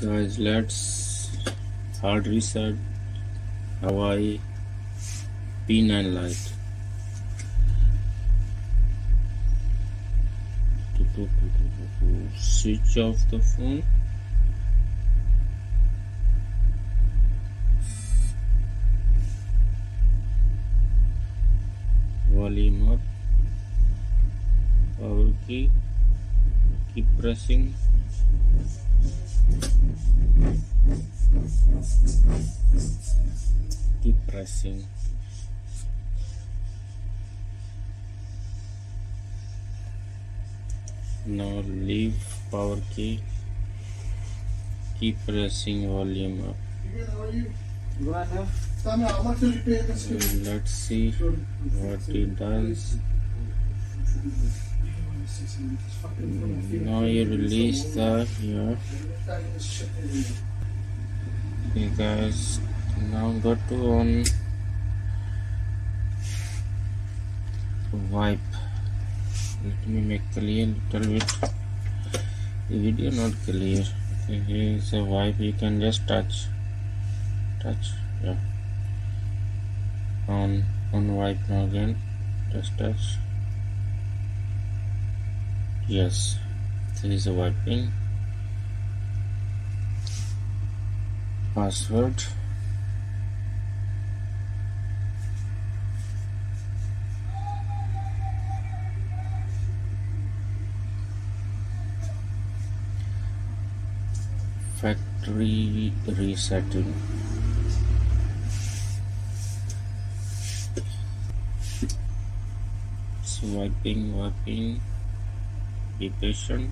Guys, let's hard reset Huawei P9 Lite. Switch off the phone. Volume up. Power key. Keep pressing. Keep pressing. Now leave power key. Keep pressing volume up. Let's see what it does. Now you release the here. Okay guys, now go to on wipe. Let me make clear little bit. The video not clear. Okay, here is a wipe. You can just touch. Yeah. On wipe now again. Just touch. Yes, this is a wiping. Password. Factory resetting. So wiping. Be patient.